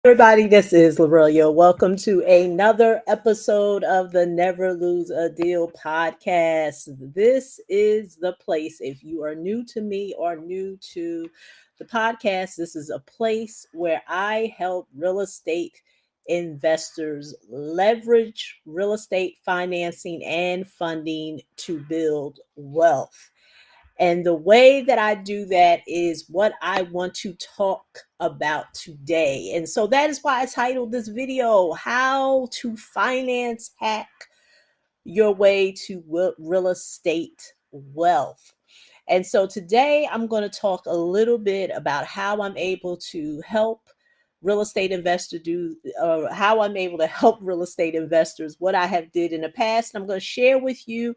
Everybody, this is Lorillia. Welcome to another episode of the Never Lose a Deal podcast. This is the place. If you are new to me or new to the podcast, this is a place where I help real estate investors leverage real estate financing and funding to build wealth. And the way that I do that is what I want to talk about today. And so that is why I titled this video, How to Finance Hack Your Way to Real Estate Wealth. And so today I'm going to talk a little bit about how I'm able to help real estate investor do how I'm able to help real estate investors, what I have did in the past. And I'm going to share with you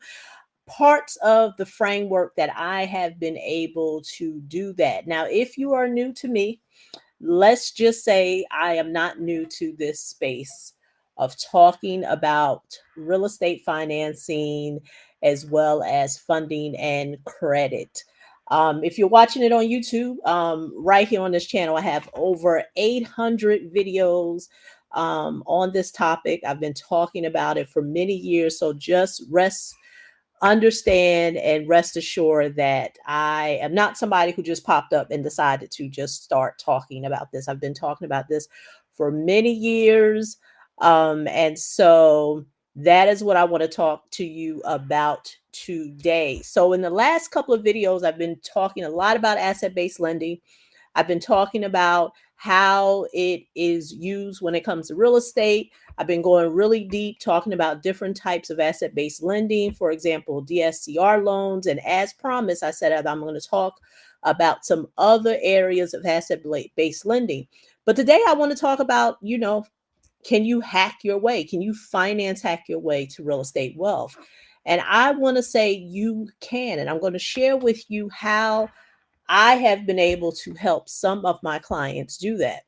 parts of the framework that I have been able to do that. Now, if you are new to me, let's just say I am not new to this space of talking about real estate financing as well as funding and credit. If you're watching it on YouTube, right here on this channel, I have over 800 videos on this topic. I've been talking about it for many years, so just understand and rest assured that I am not somebody who just popped up and decided to just start talking about this. I've been talking about this for many years. And so that is what I want to talk to you about today. So, in the last couple of videos, I've been talking a lot about asset based lending. I've been talking about how it is used when it comes to real estate. I've been going really deep talking about different types of asset based lending, for example, DSCR loans. And as promised, I said I'm going to talk about some other areas of asset based lending. But today I want to talk about, can you hack your way? Can you finance hack your way to real estate wealth? And I want to say you can. And I'm going to share with you how I have been able to help some of my clients do that.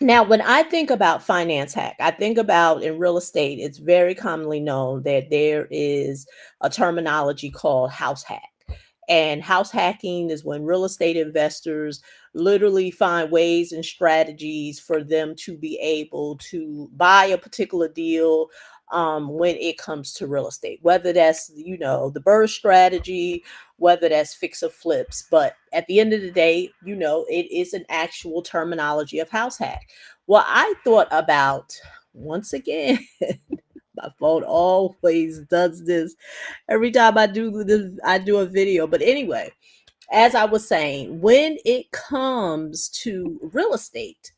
Now, when I think about finance hack, I think about in real estate, it's very commonly known that there is a terminology called house hack. And house hacking is when real estate investors literally find ways and strategies for them to be able to buy a particular deal when it comes to real estate, whether that's, the BRRRR strategy, whether that's fix or flips. But at the end of the day, it is an actual terminology of house hack. Well, I thought about, once again, my phone always does this every time I do a video. But anyway, as I was saying, when it comes to real estate,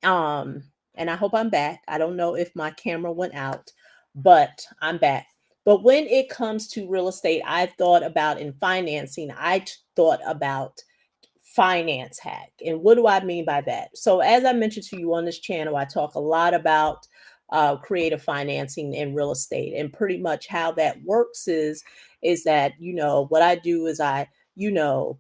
um, and I hope I'm back. I don't know if my camera went out, but I'm back. But when it comes to real estate, I thought about in financing, thought about finance hack. And what do I mean by that? So, as I mentioned to you on this channel, I talk a lot about creative financing in real estate, and pretty much how that works is that what I do is I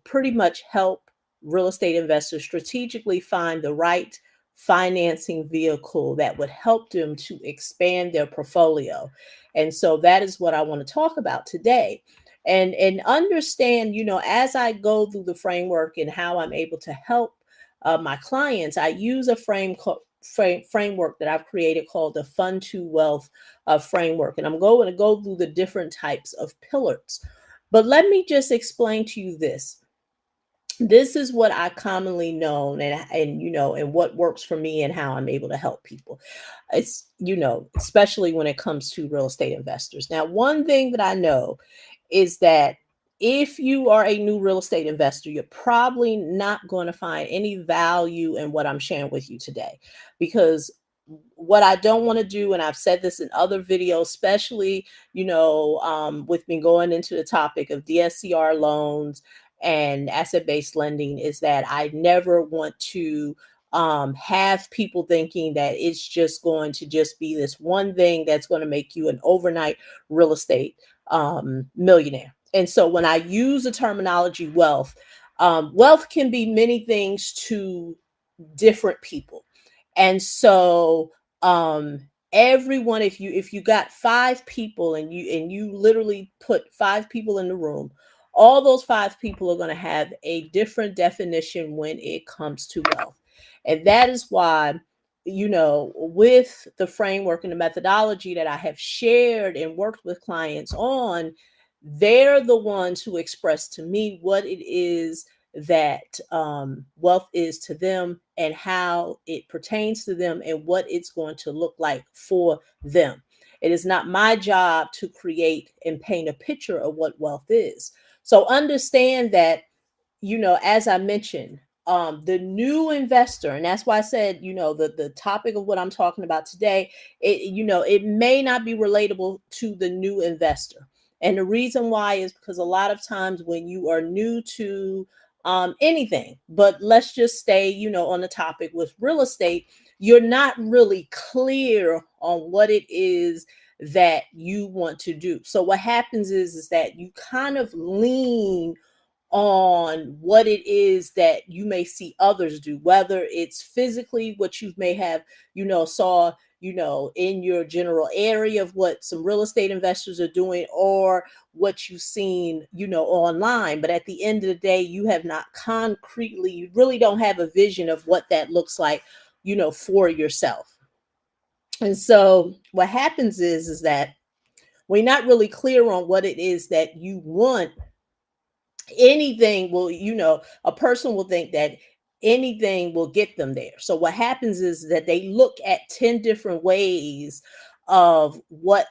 pretty much help real estate investors strategically find the right financing vehicle that would help them to expand their portfolio. And so that is what I want to talk about today, and understand, as I go through the framework and how I'm able to help my clients. I use a framework that I've created called the Fund to Wealth framework, and I'm going to go through the different types of pillars. But let me just explain to you this is what I commonly known, and what works for me and how I'm able to help people. It's, especially when it comes to real estate investors. Now, one thing that I know is that if you are a new real estate investor, you're probably not going to find any value in what I'm sharing with you today, because what I don't want to do, and I've said this in other videos, especially, with me going into the topic of DSCR loans and asset-based lending, is that I never want to have people thinking that it's just going to just be this one thing that's going to make you an overnight real estate millionaire. And so when I use the terminology wealth, wealth can be many things to different people. And so everyone, if you got five people and you literally put five people in the room, all those five people are going to have a different definition when it comes to wealth. And that is why, with the framework and the methodology that I have shared and worked with clients on, they're the ones who express to me what it is that wealth is to them and how it pertains to them and what it's going to look like for them. It is not my job to create and paint a picture of what wealth is. So understand that, as I mentioned, the new investor, and that's why I said, the topic of what I'm talking about today, it may not be relatable to the new investor. And the reason why is because a lot of times when you are new to anything, but let's just stay, on the topic with real estate, you're not really clear on what it is that you want to do. So what happens is that you kind of lean on what it is that you may see others do, whether it's physically what you may have, saw, in your general area of what some real estate investors are doing, or what you've seen, online. But at the end of the day, you have not concretely, you really don't have a vision of what that looks like, for yourself. And so what happens is that we're not really clear on what it is that you want. Anything will, a person will think that anything will get them there. So what happens is that they look at 10 different ways of what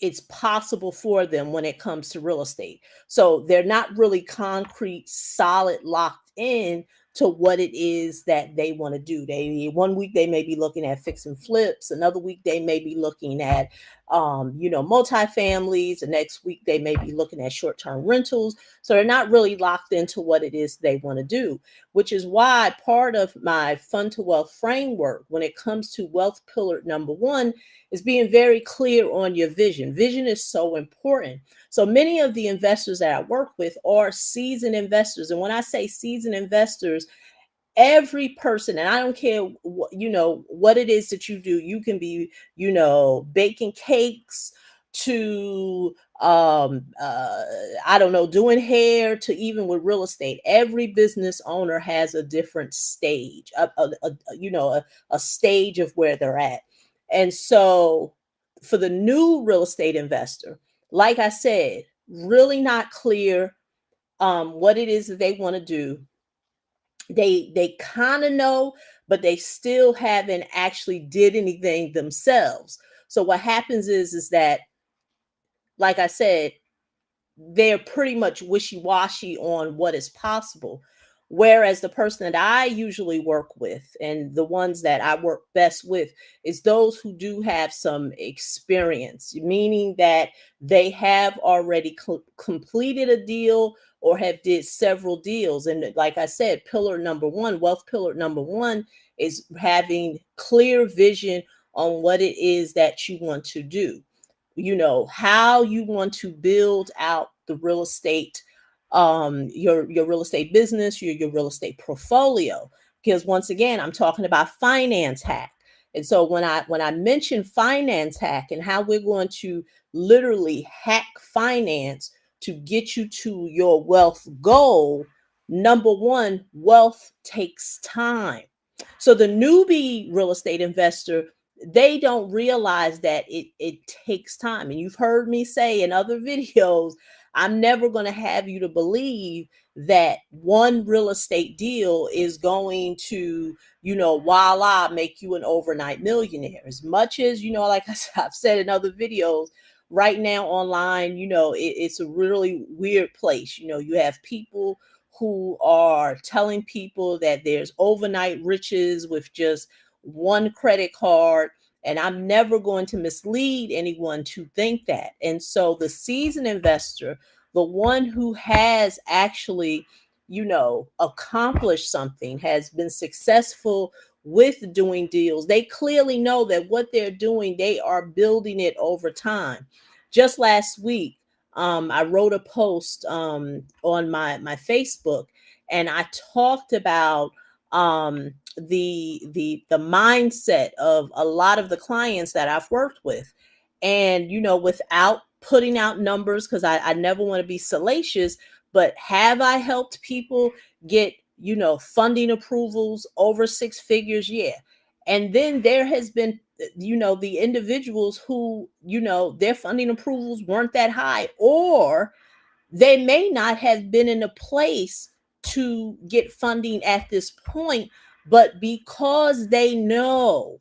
it's possible for them when it comes to real estate. So they're not really concrete, solid, locked in to what it is that they want to do. They one week they may be looking at fix and flips, another week they may be looking at multifamilies, the next week they may be looking at short-term rentals. So they're not really locked into what it is they want to do, which is why part of my fund to wealth framework when it comes to wealth pillar number one is being very clear on your vision. Vision is so important. So many of the investors that I work with are seasoned investors. And when I say seasoned investors, every person, and I don't care what it is that you do, you can be, baking cakes to I don't know, doing hair, to even with real estate. Every business owner has a different stage, a stage of where they're at. And so for the new real estate investor, like I said, really not clear what it is that they want to do. They kind of know, but they still haven't actually did anything themselves. So what happens is that, like I said, they're pretty much wishy-washy on what is possible. Whereas the person that I usually work with, and the ones that I work best with, is those who do have some experience, meaning that they have already completed a deal or have did several deals. And like I said, pillar number one, wealth pillar number one, is having clear vision on what it is that you want to do, how you want to build out the real estate, your real estate business, your real estate portfolio. Because once again, I'm talking about finance hack. And so when I mention finance hack and how we're going to literally hack finance to get you to your wealth goal, number one, wealth takes time. So the newbie real estate investor, they don't realize that it takes time. And you've heard me say in other videos, I'm never going to have you to believe that one real estate deal is going to, voila, make you an overnight millionaire. As much as, like I've said in other videos, right now online, it's a really weird place. You have people who are telling people that there's overnight riches with just one credit card. And I'm never going to mislead anyone to think that. And so the seasoned investor, the one who has actually, accomplished something, has been successful with doing deals, they clearly know that what they're doing, they are building it over time. Just last week, I wrote a post on my Facebook, and I talked about the mindset of a lot of the clients that I've worked with. And without putting out numbers, because I never want to be salacious, but have I helped people get funding approvals over six figures, yeah. And then there has been, the individuals who, their funding approvals weren't that high, or they may not have been in a place to get funding at this point, but because they know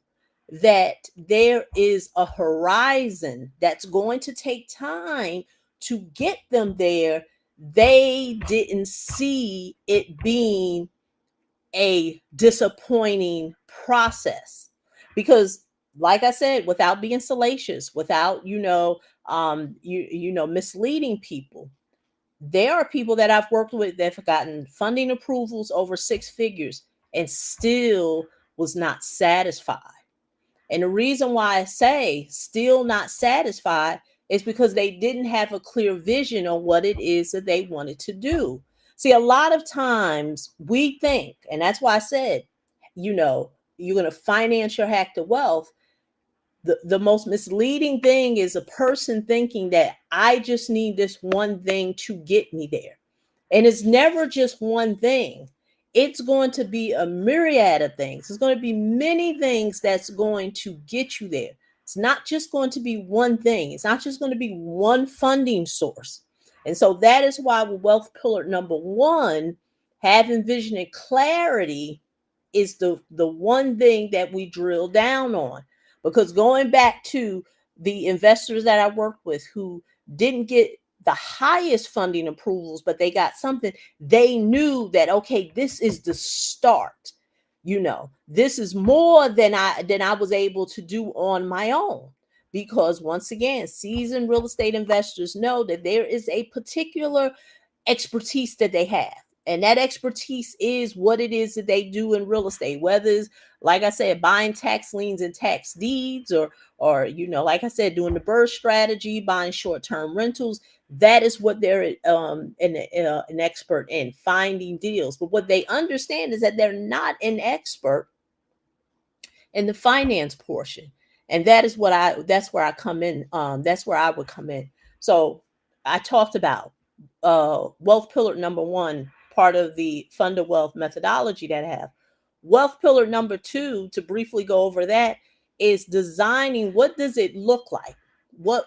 that there is a horizon that's going to take time to get them there, they didn't see it being a disappointing process. Because, like I said, without being salacious, without misleading people, there are people that I've worked with that have gotten funding approvals over six figures and still was not satisfied. And the reason why I say still not satisfied is because they didn't have a clear vision on what it is that they wanted to do. See, a lot of times we think, and that's why I said, you're going to finance your hack to wealth. The most misleading thing is a person thinking that I just need this one thing to get me there. And it's never just one thing. It's going to be a myriad of things. It's going to be many things that's going to get you there. It's not just going to be one thing. It's not just going to be one funding source. And so that is why with wealth pillar number one, having vision and clarity is the one thing that we drill down on. Because going back to the investors that I worked with who didn't get the highest funding approvals, but they got something, they knew that, okay, this is the start. This is more than I was able to do on my own. Because once again, seasoned real estate investors know that there is a particular expertise that they have. And that expertise is what it is that they do in real estate, whether it's, like I said, buying tax liens and tax deeds, or like I said, doing the burst strategy, buying short-term rentals. That is what they're an expert in, finding deals. But what they understand is that they're not an expert in the finance portion. And that's where I come in. That's where I would come in. So I talked about wealth pillar number one, part of the fund of wealth methodology that I have. Wealth pillar number two, to briefly go over that, is designing what does it look like? What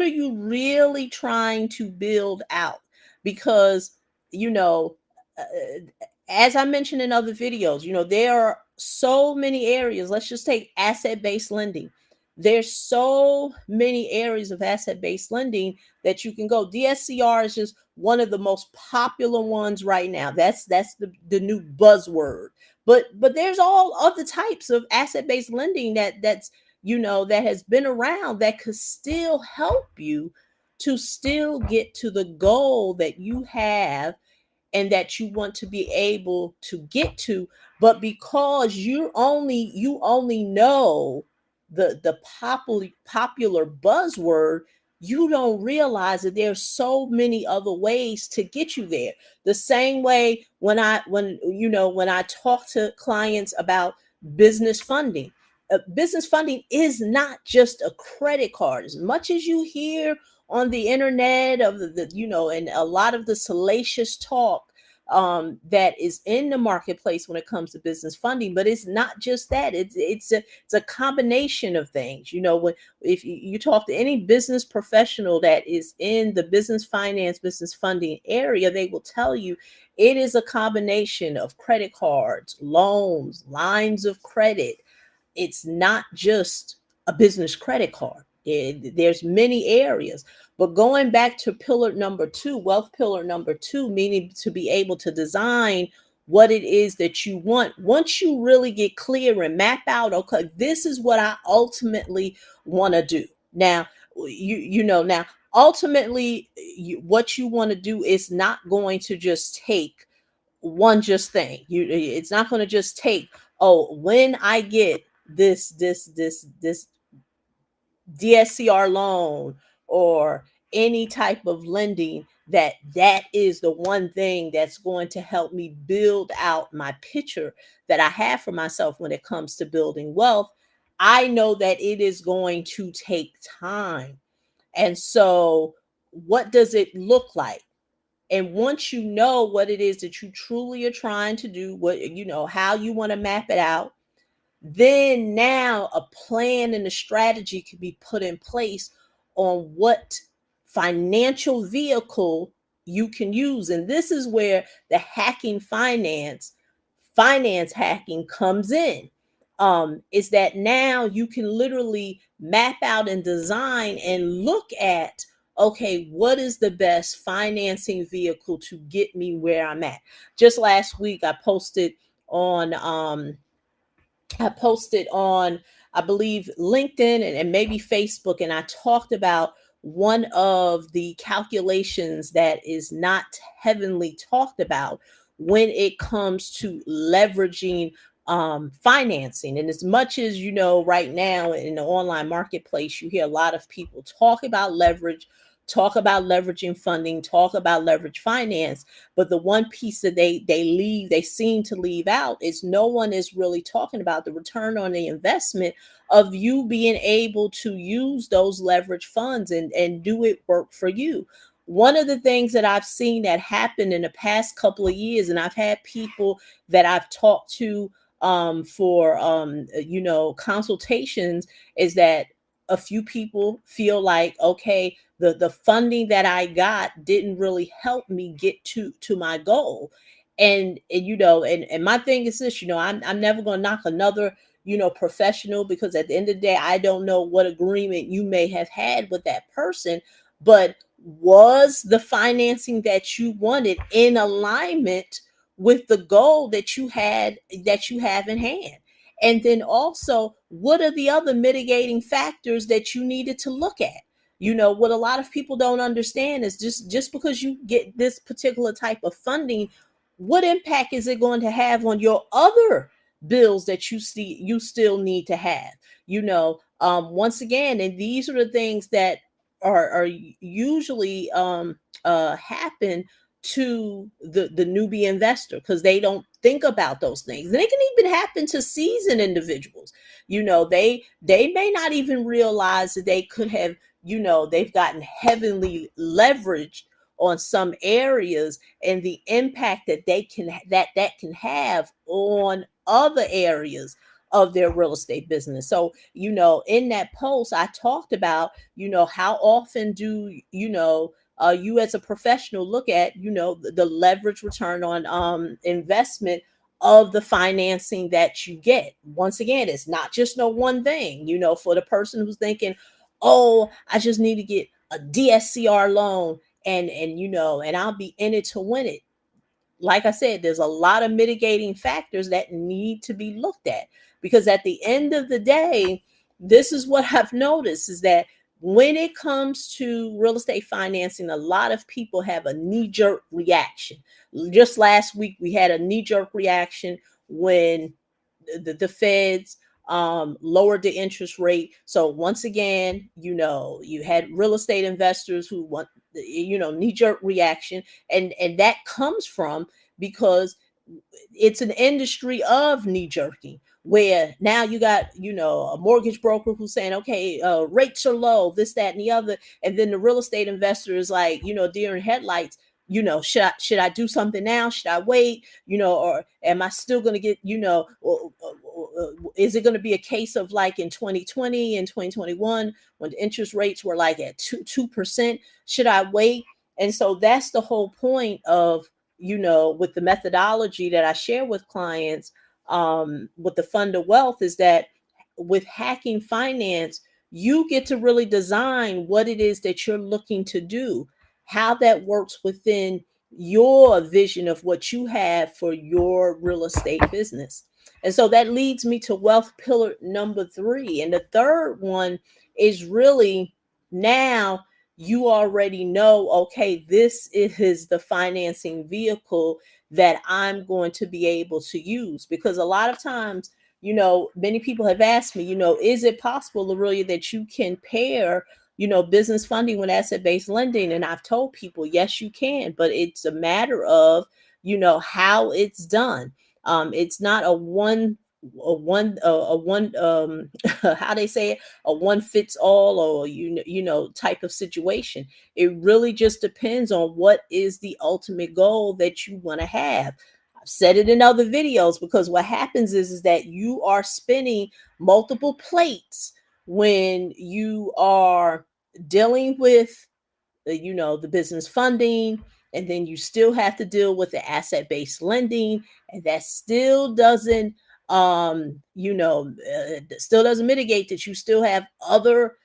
are you really trying to build out? Because, you know, uh, as I mentioned in other videos, there are so many areas. Let's just take asset-based lending. There's so many areas of asset-based lending that you can go. DSCR is just one of the most popular ones right now. That's the new buzzword. But there's all other types of asset-based lending that has been around that could still help you to still get to the goal that you have and that you want to be able to get to. But because you only know the popular buzzword, you don't realize that there's so many other ways to get you there. The same way when I talk to clients about business funding. Business funding is not just a credit card. As much as you hear on the internet of and a lot of the salacious talk that is in the marketplace when it comes to business funding, but it's not just that. It's a combination of things. When if you talk to any business professional that is in the business finance, business funding area, they will tell you it is a combination of credit cards, loans, lines of credit. It's not just a business credit card. There's many areas. But going back to pillar number two, wealth pillar number two, meaning to be able to design what it is that you want. Once you really get clear and map out, okay, this is what I ultimately want to do. Now, now ultimately what you want to do is not going to just take one just thing. It's not going to just take, oh, when I get this DSCR loan or any type of lending, that is the one thing that's going to help me build out my picture that I have for myself when it comes to building wealth. I know that it is going to take time. And so what does it look like? And once you know what it is that you truly are trying to do, what how you want to map it out, then now a plan and a strategy can be put in place on what financial vehicle you can use. And this is where the hacking finance hacking comes in. Is that now you can literally map out and design and look at, okay, what is the best financing vehicle to get me where I'm at? Just last week on I posted on, I believe, LinkedIn and maybe Facebook, and I talked about one of the calculations that is not heavily talked about when it comes to leveraging financing. And as much as right now in the online marketplace, you hear a lot of people talk about leverage, talk about leveraging funding, talk about leverage finance, but the one piece that they seem to leave out is no one is really talking about the return on the investment of you being able to use those leverage funds and do it work for you. One of the things that I've seen that happen in the past couple of years, and I've had people that I've talked to for consultations, is that a few people feel like, okay, the funding that I got didn't really help me get to my goal. And my thing is this, I'm never going to knock another professional, because at the end of the day, I don't know what agreement you may have had with that person, but was the financing that you wanted in alignment with the goal that you have in hand? And then also, what are the other mitigating factors that you needed to look at? What a lot of people don't understand is just because you get this particular type of funding, what impact is it going to have on your other bills that you still need to have? Once again, and these are the things that are usually happen to the newbie investor, because they don't think about those things. And it can even happen to seasoned individuals. They may not even realize that they could have, they've gotten heavily leveraged on some areas, and the impact that can have on other areas of their real estate business. So, in that post, I talked about, how often do you as a professional look at the leverage return on investment of the financing that you get. Once again, it's not just no one thing. For the person who's thinking, oh, I just need to get a DSCR loan, and I'll be in it to win it. Like I said, there's a lot of mitigating factors that need to be looked at, because at the end of the day, this is what I've noticed, is that when it comes to real estate financing, a lot of people have a knee-jerk reaction. Just last week, we had a knee-jerk reaction when the feds lowered the interest rate. So once again, you had real estate investors who want, knee-jerk reaction, and that comes from, because it's an industry of knee jerking, where now you got a mortgage broker who's saying, okay, rates are low, this, that, and the other, and then the real estate investor is like, deer in headlights. Should I do something now? Should I wait? Or am I still going to get, is it going to be a case of like in 2020 and 2021 when the interest rates were like at 2%? Should I wait? And so that's the whole point of, with the methodology that I share with clients, with the fund of wealth, is that with hacking finance, you get to really design what it is that you're looking to do, how that works within your vision of what you have for your real estate business. And so that leads me to wealth pillar number 3. And the third one is really, now you already know, okay, this is the financing vehicle that I'm going to be able to use. Because a lot of times, many people have asked me, is it possible, Lorillia, that you can pair, business funding with asset-based lending? And I've told people, yes, you can, but it's a matter of, how it's done. It's not a a one how they say it, a one fits all, or type of situation. It really just depends on what is the ultimate goal that you want to have. I've said it in other videos, because what happens is that you are spinning multiple plates when you are dealing with the business funding, and then you still have to deal with the asset-based lending, and that still doesn't still doesn't mitigate that you still have other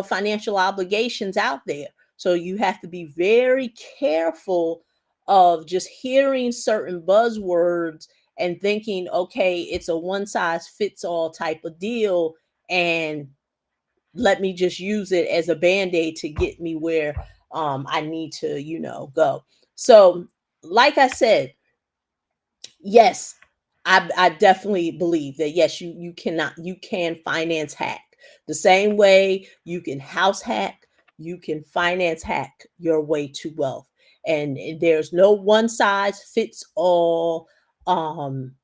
financial obligations out there. So you have to be very careful of just hearing certain buzzwords and thinking, okay, it's a one size fits all type of deal, and let me just use it as a band-aid to get me where I need to go. So like I said, yes, I definitely believe that, yes, you can finance hack. The same way you can house hack, you can finance hack your way to wealth. And there's no one size fits all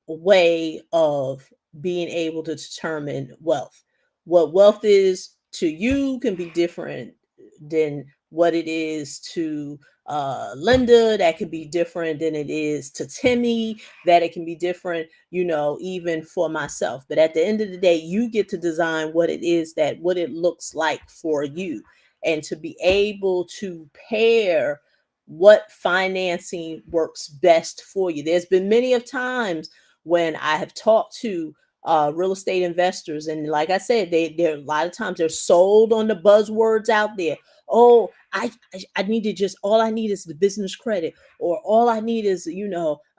way of being able to determine wealth. What wealth is to you can be different than what it is to Linda, that could be different than it is to Timmy, that it can be different, even for myself. But at the end of the day, you get to design what it looks like for you, and to be able to pair what financing works best for you. There's been many of times when I have talked to real estate investors, and like I said, they're a lot of times they're sold on the buzzwords out there. Oh, I need to just all I need is the business credit, or all I need is a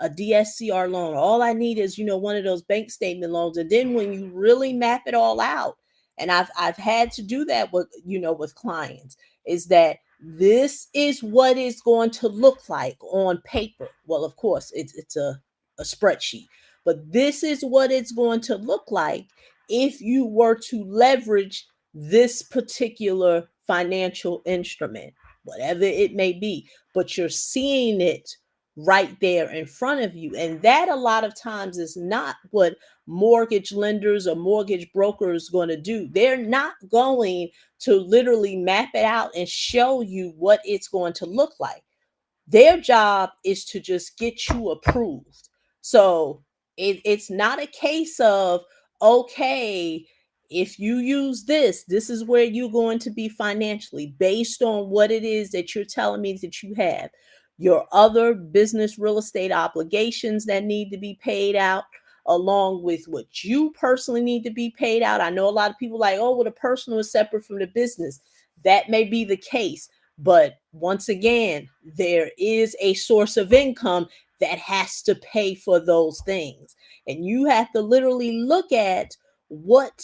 DSCR loan, or all I need is one of those bank statement loans. And then when you really map it all out, and I've had to do that with with clients, is that this is what it's going to look like on paper. Well, of course, it's a spreadsheet, but this is what it's going to look like if you were to leverage this particular financial instrument, whatever it may be. But you're seeing it right there in front of you. And that a lot of times is not what mortgage lenders or mortgage brokers going to do. They're not going to literally map it out and show you what it's going to look like. Their job is to just get you approved. So it's not a case of, okay, if you use this is where you're going to be financially, based on what it is that you're telling me that you have. Your other business real estate obligations that need to be paid out, along with what you personally need to be paid out. I know a lot of people like, oh, well, the personal is separate from the business. That may be the case. But once again, there is a source of income that has to pay for those things. And you have to literally look at what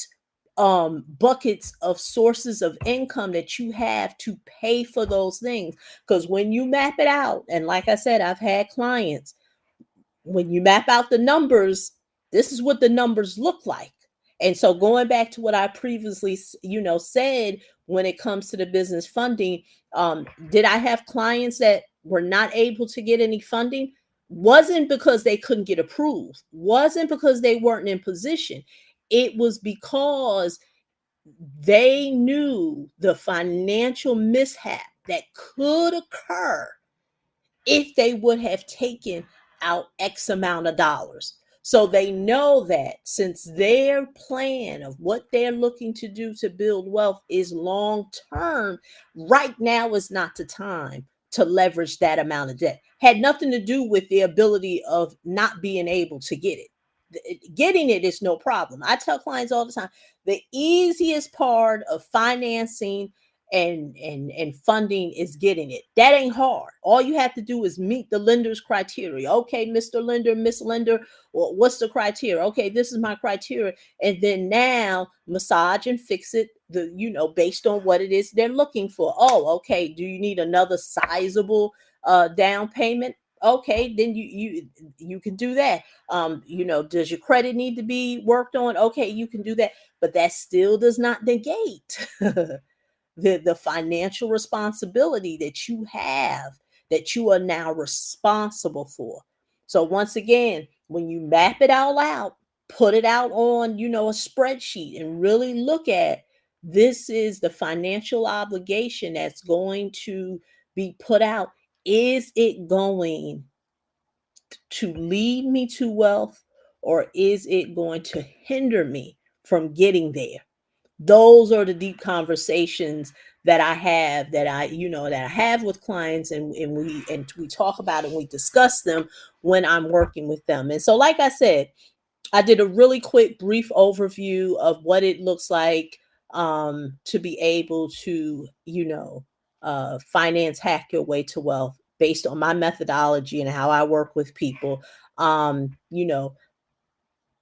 buckets of sources of income that you have to pay for those things. Because when you map it out, and like I said, I've had clients, when you map out the numbers, this is what the numbers look like. And so going back to what I previously, said, when it comes to the business funding, did I have clients that were not able to get any funding? Wasn't because they couldn't get approved, wasn't because they weren't in position. It was because they knew the financial mishap that could occur if they would have taken out X amount of dollars. So they know that since their plan of what they're looking to do to build wealth is long term, right now is not the time to leverage that amount of debt. Had nothing to do with the ability of not being able to get it. Getting it is no problem. I tell clients all the time, the easiest part of financing and funding is getting it. That ain't hard. All you have to do is meet the lender's criteria. Okay, Mr. Lender, Miss Lender, well, what's the criteria? Okay, this is my criteria. And then now massage and fix it based on what it is they're looking for. Oh, okay, do you need another sizable down payment? Okay, then you can do that. Does your credit need to be worked on? Okay, you can do that. But that still does not negate the financial responsibility that you have, that you are now responsible for. So once again, when you map it all out, put it out on, a spreadsheet and really look at, this is the financial obligation that's going to be put out. Is it going to lead me to wealth, or is it going to hinder me from getting there? Those are the deep conversations that I have, that I have with clients, and we talk about it and we discuss them when I'm working with them. And so, like I said, I did a really quick, brief overview of what it looks like, to be able to, finance hack your way to wealth based on my methodology and how I work with people. Um, you know,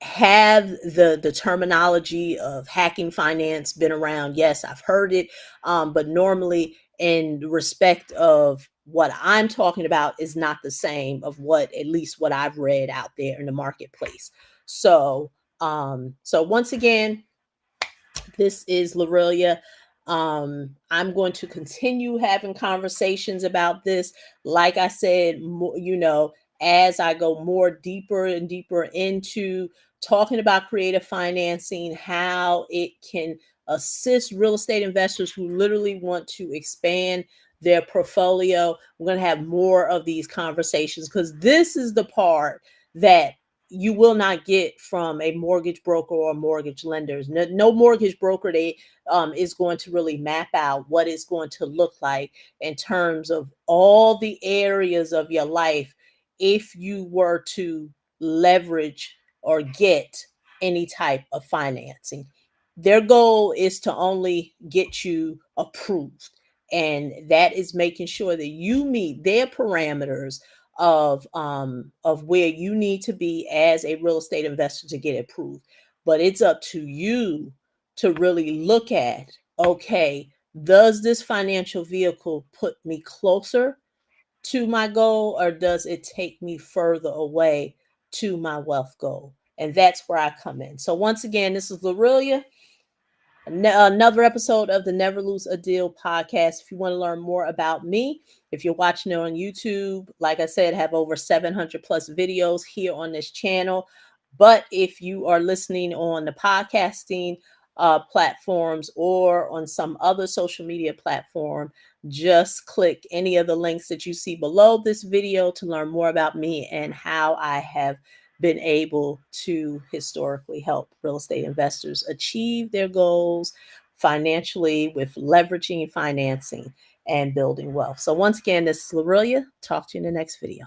have the terminology of hacking finance been around? Yes, I've heard it, but normally, in respect of what I'm talking about, is not the same of what, at least what I've read out there in the marketplace. So once again, this is Lorillia. I'm going to continue having conversations about this. Like I said, as I go more deeper and deeper into talking about creative financing, how it can assist real estate investors who literally want to expand their portfolio. We're going to have more of these conversations, because this is the part that you will not get from a mortgage broker or mortgage lenders. No mortgage broker is going to really map out what it's going to look like in terms of all the areas of your life if you were to leverage or get any type of financing. Their goal is to only get you approved, and that is making sure that you meet their parameters of where you need to be as a real estate investor to get approved. But it's up to you to really look at, okay, does this financial vehicle put me closer to my goal, or does it take me further away to my wealth goal? And that's where I come in. So once again, this is Lorillia, another episode of the Never Lose a Deal podcast. If you want to learn more about me, if you're watching it on YouTube, like I said, have over 700 plus videos here on this channel. But if you are listening on the podcasting platforms or on some other social media platform, just click any of the links that you see below this video to learn more about me and how I have been able to historically help real estate investors achieve their goals financially with leveraging financing and building wealth. So once again, this is Lorillia. Talk to you in the next video.